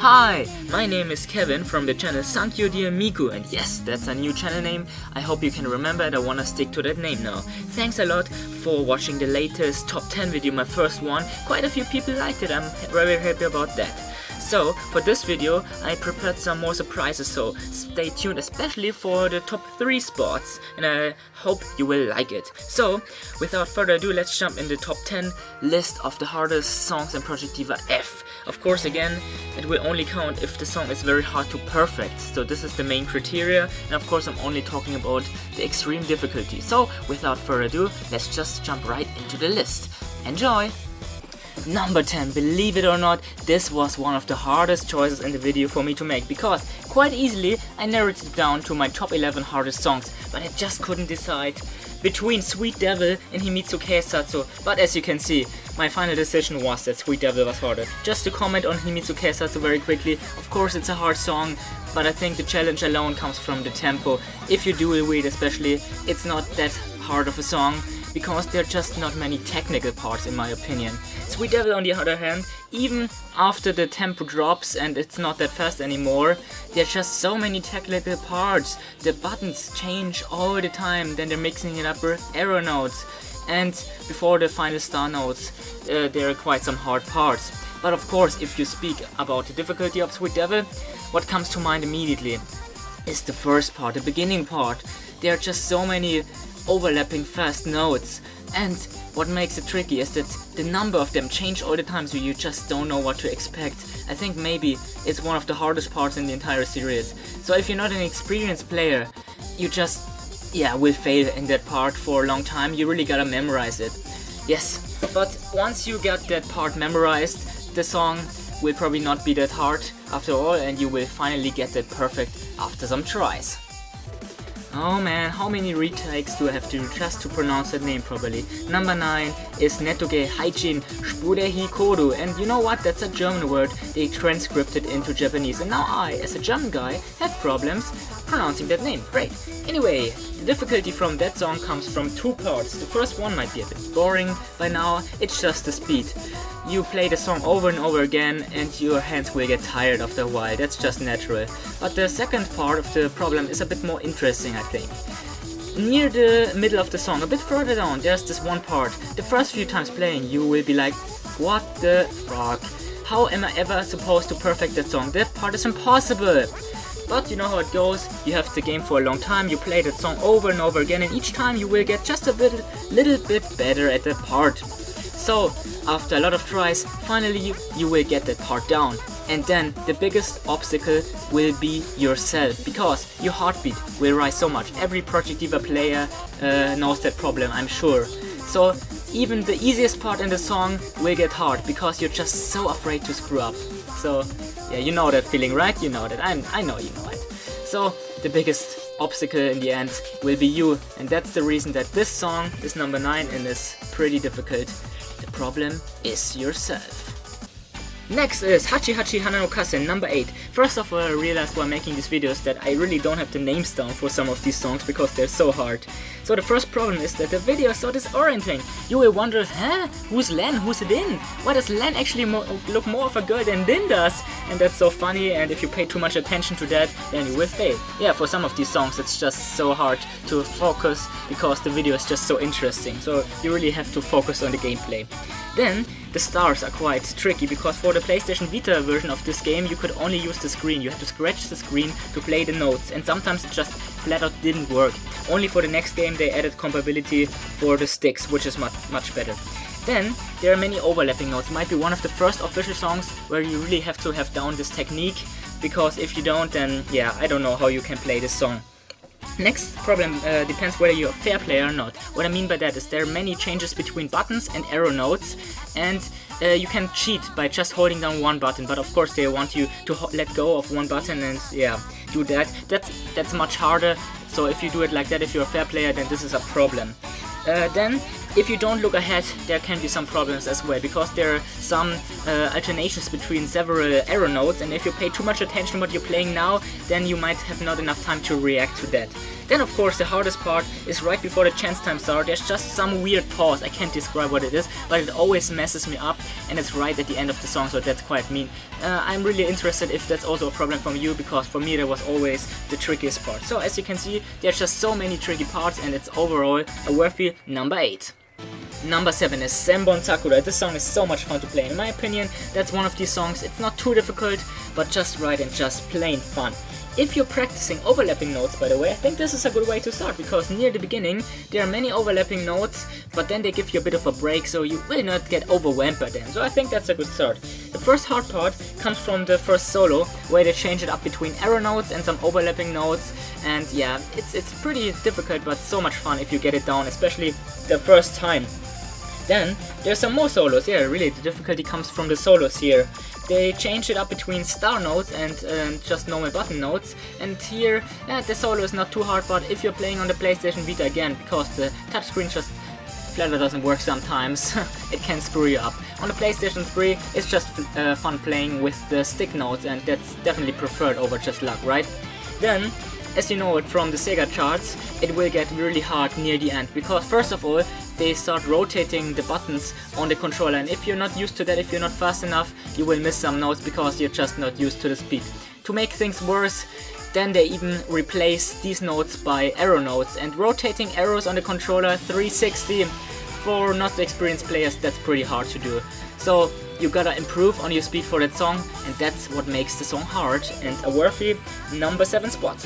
Hi, my name is Kevin from the channel Sankyo Dear Miku, and yes, that's a new channel name. I hope you can remember it. I wanna stick to that name now. Thanks a lot for watching the latest top 10 video, my first one. Quite a few people liked it, I'm very happy about that. So, for this video, I prepared some more surprises, so stay tuned, especially for the top 3 spots, and I hope you will like it. So, without further ado, let's jump in the top 10 list of the hardest songs in Project Diva F. Of course, again, it will only count if the song is very hard to perfect, so this is the main criteria, and of course I'm only talking about the extreme difficulty. So, without further ado, let's just jump right into the list. Enjoy! Number 10, believe it or not, this was one of the hardest choices in the video for me to make, because quite easily I narrowed it down to my top 11 hardest songs, but I just couldn't decide between Sweet Devil and Himitsu Keisatsu. But as you can see, my final decision was that Sweet Devil was harder. Just to comment on Himitsu Keisatsu very quickly, of course it's a hard song, but I think the challenge alone comes from the tempo. If you do it especially, it's not that hard of a song, because there are just not many technical parts in my opinion. Sweet Devil on the other hand, even after the tempo drops and it's not that fast anymore, there are just so many technical parts. The buttons change all the time, then they're mixing it up with arrow notes, and before the final star notes there are quite some hard parts. But of course, if you speak about the difficulty of Sweet Devil, what comes to mind immediately is the first part, the beginning part. There are just so many overlapping fast notes, and what makes it tricky is that the number of them change all the time, so you just don't know what to expect. I think maybe it's one of the hardest parts in the entire series. So if you're not an experienced player, you just will fail in that part for a long time. You really gotta memorize it. Yes, but once you get that part memorized, the song will probably not be that hard after all, and you will finally get that perfect after some tries. Oh man, how many retakes do I have to do just to pronounce that name properly? Number 9 is Netoge Haijin Spurehi Kodu, and you know what, that's a German word they transcribed it into Japanese, and now I, as a German guy, have problems pronouncing that name. Great. Anyway, the difficulty from that song comes from 2 parts. The first one might be a bit boring by now, it's just the speed. You play the song over and over again and your hands will get tired after a while, that's just natural. But the second part of the problem is a bit more interesting, I think. Near the middle of the song, a bit further down, there's this one part. The first few times playing you will be like, what the fuck? How am I ever supposed to perfect that song? That part is impossible! But you know how it goes, you have the game for a long time, you play that song over and over again, and each time you will get just a little bit better at that part. So, after a lot of tries, finally you will get that part down. And then the biggest obstacle will be yourself, because your heartbeat will rise so much. Every Project Diva player knows that problem, I'm sure. So even the easiest part in the song will get hard, because you're just so afraid to screw up. So yeah, you know that feeling, right? You know that, I know you know it. So the biggest obstacle in the end will be you, and that's the reason that this song is number 9 and is pretty difficult. The problem is yourself. Next is Hachi Hachi Hana no Kase, number 8. First of all, I realized while making these videos that I really don't have the names down for some of these songs because they're so hard. So the first problem is that the video is so disorienting. You will wonder, huh? Who's Len? Who's Lin? Why does Len actually look more of a girl than Lin does? And that's so funny, and if you pay too much attention to that, then you will fail. Yeah, for some of these songs it's just so hard to focus because the video is just so interesting. So you really have to focus on the gameplay. Then, the stars are quite tricky, because for the PlayStation Vita version of this game you could only use the screen. You had to scratch the screen to play the notes, and sometimes it just flat out didn't work. Only for the next game they added compatibility for the sticks, which is much better. Then, there are many overlapping notes. It might be one of the first official songs where you really have to have down this technique, because if you don't, then yeah, I don't know how you can play this song. Next problem depends whether you're a fair player or not. What I mean by that is there are many changes between buttons and arrow notes, and you can cheat by just holding down one button, but of course they want you to let go of one button and do that. That's much harder, so if you do it like that, if you're a fair player, then this is a problem. Then if you don't look ahead, there can be some problems as well, because there are some alternations between several arrow notes, and if you pay too much attention to what you're playing now, then you might have not enough time to react to that. Then of course the hardest part is right before the chance time start. There's just some weird pause, I can't describe what it is, but it always messes me up, and it's right at the end of the song, so that's quite mean. I'm really interested if that's also a problem from you, because for me that was always the trickiest part. So as you can see, there's just so many tricky parts, and it's overall a worthy number 8. Number 7 is Senbon Sakura. This song is so much fun to play. In my opinion, that's one of these songs, it's not too difficult, but just right and just plain fun. If you're practicing overlapping notes, by the way, I think this is a good way to start, because near the beginning there are many overlapping notes, but then they give you a bit of a break, so you will not get overwhelmed by them. So I think that's a good start. The first hard part comes from the first solo, where they change it up between arrow notes and some overlapping notes, and yeah, it's pretty difficult, but so much fun if you get it down, especially the first time. Then there's some more solos. Yeah, really the difficulty comes from the solos here. They change it up between star notes and just normal button notes, and here the solo is not too hard, but if you're playing on the PlayStation Vita, again, because the touchscreen just flatter doesn't work sometimes, it can screw you up. On the PlayStation 3 it's just fun playing with the stick notes, and that's definitely preferred over just luck, right? Then, as you know it from the Sega charts, it will get really hard near the end, because first of all they start rotating the buttons on the controller, and if you're not used to that, if you're not fast enough, you will miss some notes because you're just not used to the speed. To make things worse, then they even replace these notes by arrow notes, and rotating arrows on the controller 360, for not experienced players, that's pretty hard to do. So you gotta improve on your speed for that song, and that's what makes the song hard, and a worthy number 7 spot.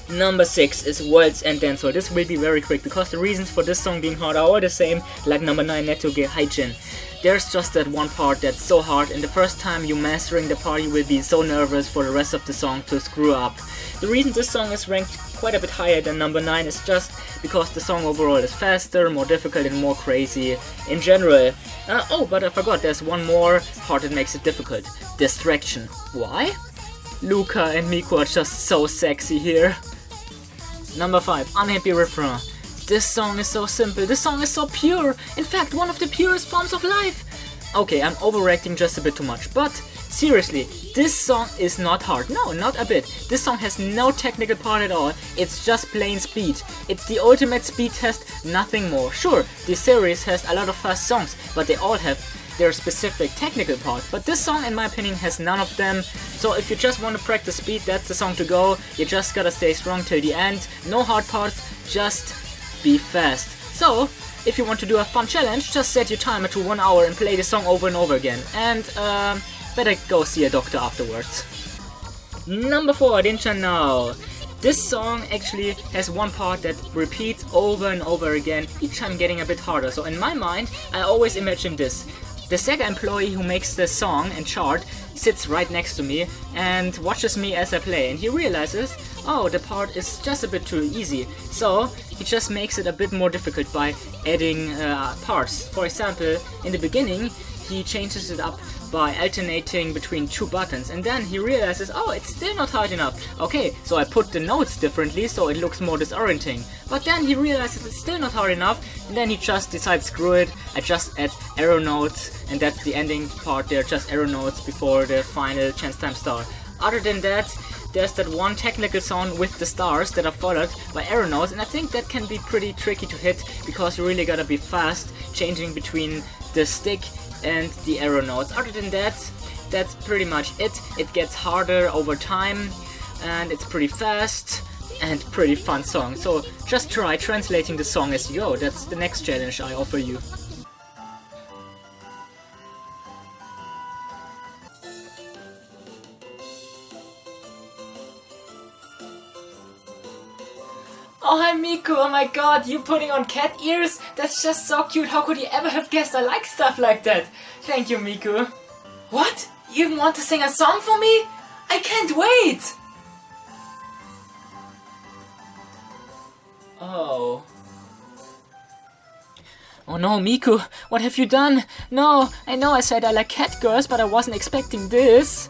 Number 6 is World's End Dance. So this will be very quick, because the reasons for this song being hard are all the same like number 9 Netoge Haijin. There's just that one part that's so hard, and the first time you mastering the part you will be so nervous for the rest of the song to screw up. The reason this song is ranked quite a bit higher than number 9 is just because the song overall is faster, more difficult and more crazy in general. Oh, but I forgot, there's one more part that makes it difficult. Distraction. Why? Luca and Miku are just so sexy here. Number 5, Unhappy Refrain. This song is so simple, this song is so pure, in fact one of the purest forms of life. Okay, I'm overreacting just a bit too much, but seriously, this song is not hard, no, not a bit. This song has no technical part at all, it's just plain speed. It's the ultimate speed test, nothing more. Sure, the series has a lot of fast songs, but they all have their specific technical part, but this song in my opinion has none of them. So if you just want to practice speed, that's the song to go. You just gotta stay strong till the end, no hard parts, just be fast. So if you want to do a fun challenge, just set your timer to 1 hour and play the song over and over again, and better go see a doctor afterwards. Number 4, rin-chan now. This song actually has one part that repeats over and over again, each time getting a bit harder. So in my mind, I always imagine this. The Sega employee who makes the song and chart sits right next to me and watches me as I play, and he realizes, oh, the part is just a bit too easy. So he just makes it a bit more difficult by adding parts. For example, in the beginning, he changes it up by alternating between 2 buttons, and then he realizes, oh, it's still not hard enough. Okay, so I put the notes differently so it looks more disorienting. But then he realizes it's still not hard enough, and then he just decides, screw it, I just add arrow notes, and that's the ending part. They're just arrow notes before the final chance time start. Other than that, there's that one technical sound with the stars that are followed by arrow notes, and I think that can be pretty tricky to hit, because you really gotta be fast changing between the stick and the arrow notes. Other than that, that's pretty much it. It gets harder over time, and it's pretty fast and pretty fun song. So just try translating the song as you go. That's the next challenge I offer you. Oh, hi Miku, oh my god, you putting on cat ears? That's just so cute, how could you ever have guessed I like stuff like that? Thank you, Miku. What? You even want to sing a song for me? I can't wait! Oh. Oh no, Miku, what have you done? No, I know I said I like cat girls, but I wasn't expecting this.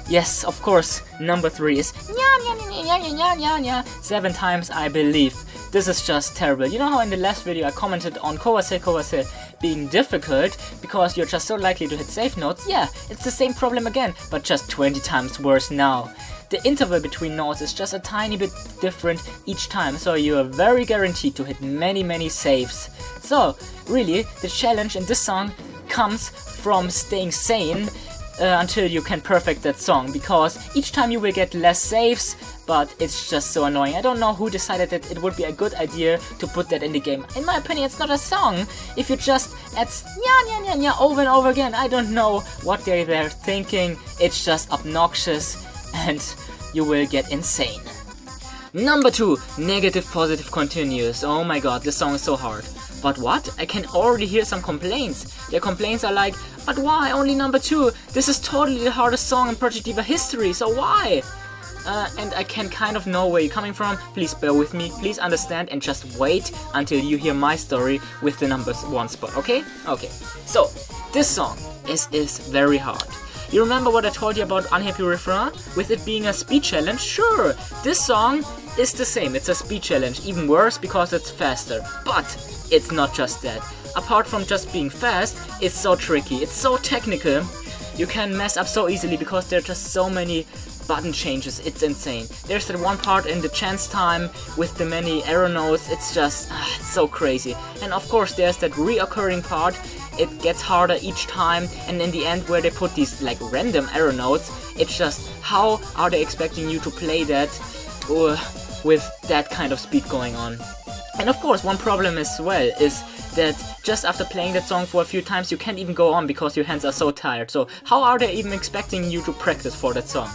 Yes, of course, number 3 is nya nya nya nya nya nya nya nya 7 times, I believe. this is just terrible. You know how in the last video I commented on Kowase being difficult because you're just so likely to hit safe notes? Yeah, it's the same problem again, but just 20 times worse now. The interval between notes is just a tiny bit different each time, so you are very guaranteed to hit many saves. So, really, the challenge in this song comes from staying sane until you can perfect that song, because each time you will get less saves, but it's just so annoying. I don't know who decided that it would be a good idea to put that in the game. In my opinion, it's not a song. If you just add nya nya nya over and over again, I don't know what they're thinking. It's just obnoxious and you will get insane. Number 2, negative positive continuous. Oh my god, this song is so hard. But what? I can already hear some complaints. Their complaints are like, but why only number 2? This is totally the hardest song in Project Diva history, so why? And I can kind of know where you're coming from. Please bear with me, please understand and just wait until you hear my story with the number 1 spot, okay? Okay, so this song is very hard. You remember what I told you about Unhappy Refrain? With it being a speed challenge? Sure, this song is the same, it's a speed challenge, even worse because it's faster. But it's not just that. Apart from just being fast, it's so tricky, it's so technical. You can mess up so easily because there are just so many button changes, it's insane. There's that one part in the chance time with the many arrow notes, it's just it's so crazy. And of course there's that reoccurring part, it gets harder each time, and in the end where they put these like random arrow notes, it's just how are they expecting you to play that with that kind of speed going on. And of course one problem as well is that just after playing that song for a few times you can't even go on because your hands are so tired. So how are they even expecting you to practice for that song?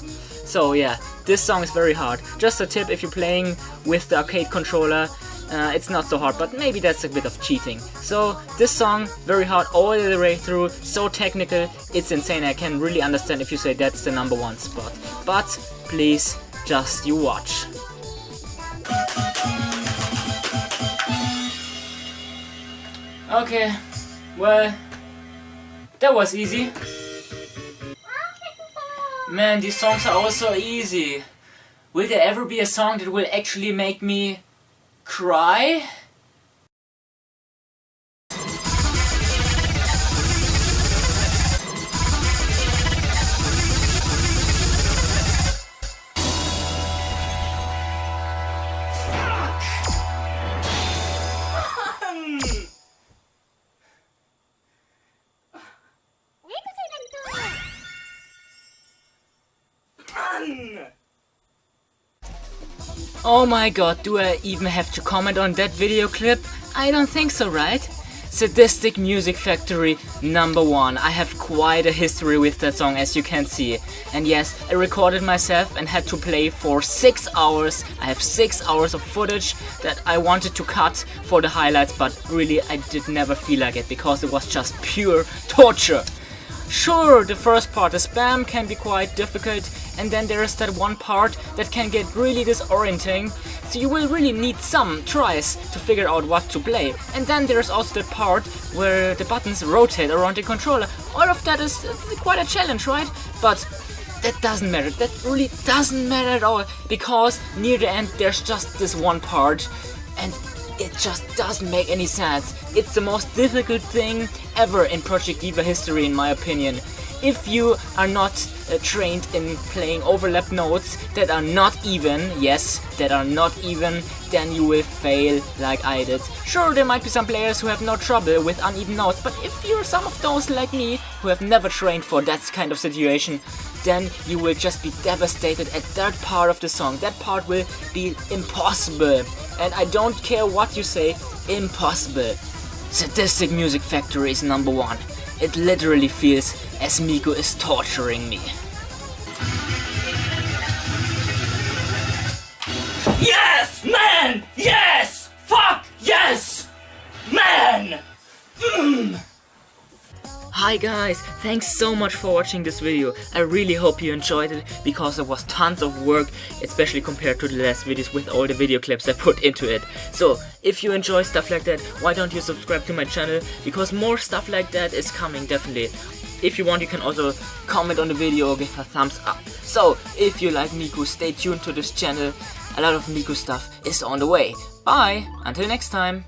So yeah, this song is very hard. Just a tip, if you're playing with the arcade controller, it's not so hard, but maybe that's a bit of cheating. So this song, very hard all the way through, so technical, it's insane. I can really understand if you say that's the number 1 spot. But please, just you watch. Okay, well, that was easy. Man, these songs are all so easy. Will there ever be a song that will actually make me cry? Oh my god, do I even have to comment on that video clip? I don't think so, right? Sadistic Music Factory number 1. I have quite a history with that song, as you can see. And yes, I recorded myself and had to play for 6 hours. I have 6 hours of footage that I wanted to cut for the highlights, but really I did never feel like it because it was just pure torture. Sure, the first part, the spam, can be quite difficult, and then there is that one part that can get really disorienting, so you will really need some tries to figure out what to play. And then there's also the part where the buttons rotate around the controller. All of that is quite a challenge, right? But that doesn't matter, that really doesn't matter at all, because near the end there's just this one part, and it just doesn't make any sense. It's the most difficult thing ever in Project Diva history, in my opinion. If you are not trained in playing overlap notes that are not even, yes, that are not even, then you will fail like I did. Sure, there might be some players who have no trouble with uneven notes, but if you're some of those like me, who have never trained for that kind of situation, then you will just be devastated at that part of the song. That part will be impossible. And I don't care what you say, impossible. Sadistic Music Factory is number 1. It literally feels as Miku is torturing me. Yes, man! Yes! Fuck, yes! Man! Hi guys, thanks so much for watching this video. I really hope you enjoyed it because it was tons of work, especially compared to the last videos with all the video clips I put into it. So, if you enjoy stuff like that, why don't you subscribe to my channel, because more stuff like that is coming, definitely. If you want, you can also comment on the video or give a thumbs up. So, if you like Miku, stay tuned to this channel. A lot of Miku stuff is on the way. Bye, until next time.